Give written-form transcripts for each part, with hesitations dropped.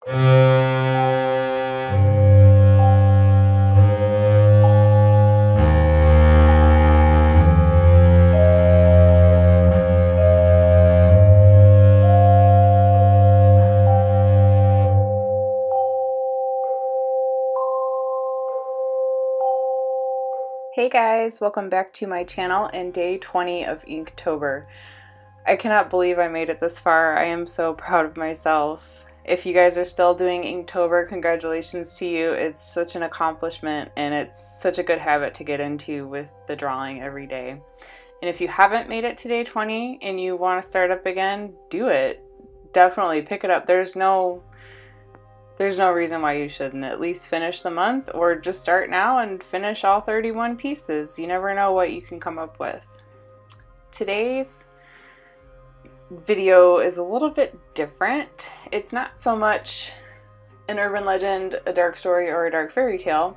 Hey guys, welcome back to my channel and day 20 of Inktober. I cannot believe I made it this far. I am so proud of myself. If you guys are still doing Inktober, congratulations to you. It's such an accomplishment and it's such a good habit to get into with the drawing every day. And if you haven't made it to day 20 and you want to start up again, do it. Definitely pick it up. There's no reason why you shouldn't. At least finish the month, or just start now and finish all 31 pieces. You never know what you can come up with. Today's video is a little bit different. It's not so much an urban legend, a dark story, or a dark fairy tale,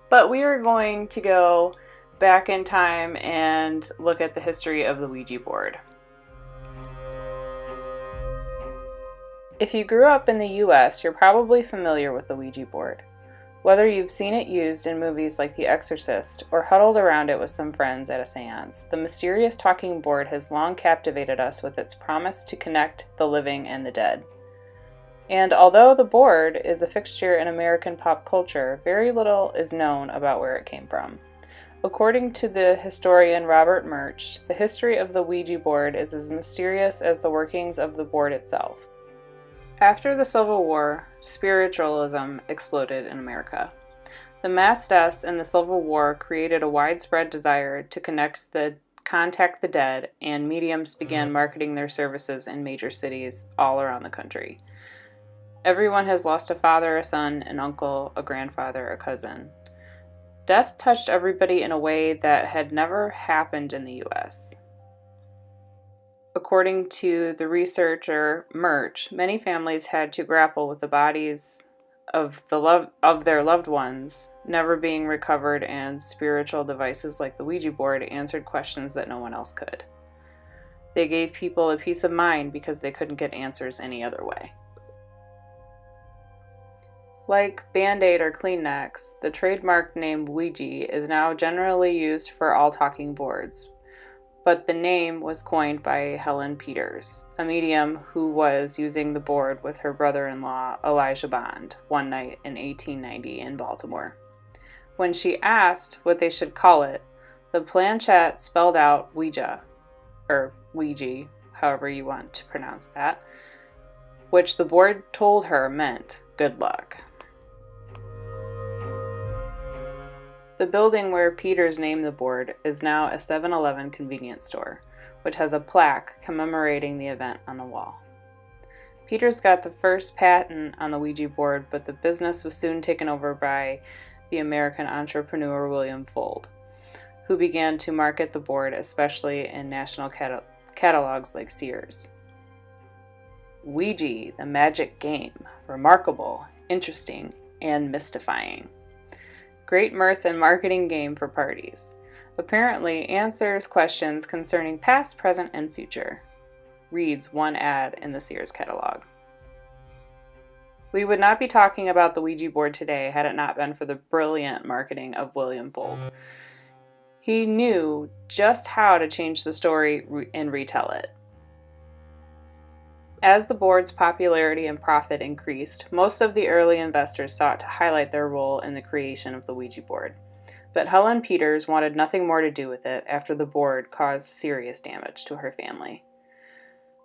but we are going to go back in time and look at the history of the Ouija board. If you grew up in the US, you're probably familiar with the Ouija board. Whether you've seen it used in movies like The Exorcist or huddled around it with some friends at a seance, the mysterious talking board has long captivated us with its promise to connect the living and the dead. And although the board is a fixture in American pop culture, very little is known about where it came from. According to the historian Robert Murch, the history of the Ouija board is as mysterious as the workings of the board itself. After the Civil War, spiritualism exploded in America. The mass deaths in the Civil War created a widespread desire to contact the dead, and mediums began marketing their services in major cities all around the country. Everyone has lost a father, a son, an uncle, a grandfather, a cousin. Death touched everybody in a way that had never happened in the US. According to the researcher Murch, many families had to grapple with the bodies of their loved ones never being recovered, and spiritual devices like the Ouija board answered questions that no one else could. They gave people a peace of mind because they couldn't get answers any other way. Like Band-Aid or Kleenex, the trademark name Ouija is now generally used for all talking boards. But the name was coined by Helen Peters, a medium who was using the board with her brother-in-law Elijah Bond one night in 1890 in Baltimore. When she asked what they should call it, the planchette spelled out Ouija, or Ouija, however you want to pronounce that, which the board told her meant good luck. The building where Peters named the board is now a 7-Eleven convenience store, which has a plaque commemorating the event on the wall. Peters got the first patent on the Ouija board, but the business was soon taken over by the American entrepreneur William Fuld, who began to market the board especially in national catalogs like Sears. Ouija, the magic game, remarkable, interesting, and mystifying. Great mirth and marketing game for parties. Apparently answers questions concerning past, present, and future. Reads one ad in the Sears catalog. We would not be talking about the Ouija board today had it not been for the brilliant marketing of William Fuld. He knew just how to change the story and retell it. As the board's popularity and profit increased, most of the early investors sought to highlight their role in the creation of the Ouija board. But Helen Peters wanted nothing more to do with it after the board caused serious damage to her family.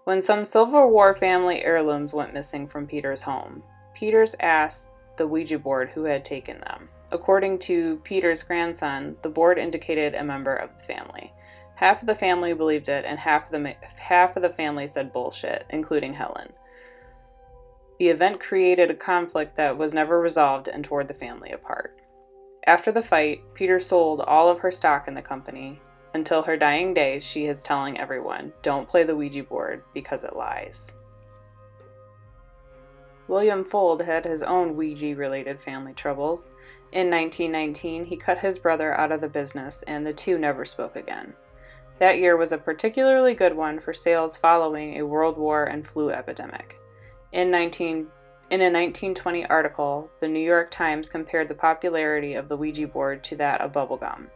When some Civil War family heirlooms went missing from Peters' home, Peters asked the Ouija board who had taken them. According to Peters' grandson, the board indicated a member of the family. Half of the family believed it, and half of the family said bullshit, including Helen. The event created a conflict that was never resolved and tore the family apart. After the fight, Peter sold all of her stock in the company. Until her dying day, she is telling everyone, don't play the Ouija board because it lies. William Fuld had his own Ouija-related family troubles. In 1919, he cut his brother out of the business, and the two never spoke again. That year was a particularly good one for sales following a World War and flu epidemic. In In a 1920 article, the New York Times compared the popularity of the Ouija board to that of bubblegum.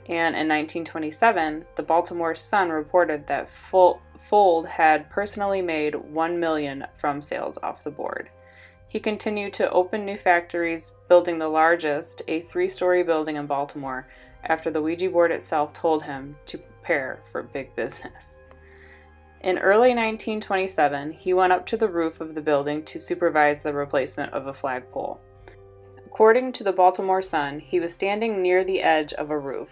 And in 1927, the Baltimore Sun reported that Fuld had personally made $1 million from sales off the board. He continued to open new factories, building the largest, a 3-story building in Baltimore, after the Ouija board itself told him to prepare for big business. In early 1927, he went up to the roof of the building to supervise the replacement of a flagpole. According to the Baltimore Sun, he was standing near the edge of a roof,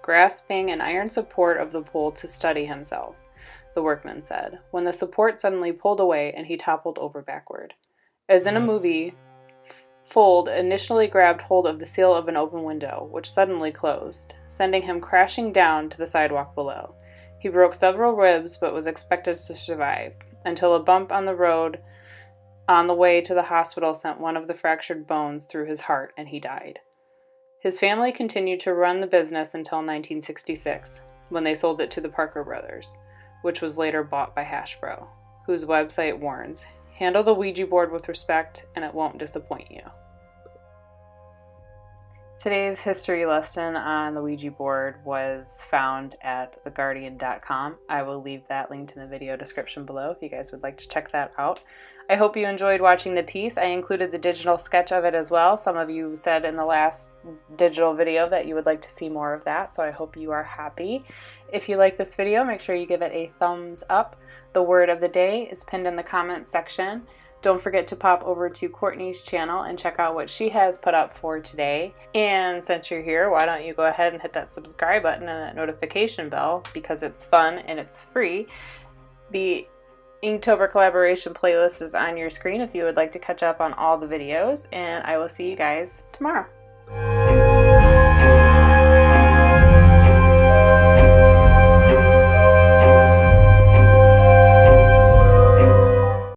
grasping an iron support of the pole to steady himself, the workman said, when the support suddenly pulled away and he toppled over backward. As in a movie, Fuld initially grabbed hold of the sill of an open window, which suddenly closed, sending him crashing down to the sidewalk below. He broke several ribs but was expected to survive, until a bump on the road on the way to the hospital sent one of the fractured bones through his heart and he died. His family continued to run the business until 1966, when they sold it to the Parker brothers, which was later bought by Hasbro, whose website warns, "Handle the Ouija board with respect and it won't disappoint you." Today's history lesson on the Ouija board was found at theguardian.com. I will leave that linked in the video description below if you guys would like to check that out. I hope you enjoyed watching the piece. I included the digital sketch of it as well. Some of you said in the last digital video that you would like to see more of that, so I hope you are happy. If you like this video, make sure you give it a thumbs up. The word of the day is pinned in the comments section. Don't forget to pop over to Courtney's channel and check out what she has put up for today. And since you're here, why don't you go ahead and hit that subscribe button and that notification bell, because it's fun and it's free. The Inktober collaboration playlist is on your screen if you would like to catch up on all the videos, and I will see you guys tomorrow.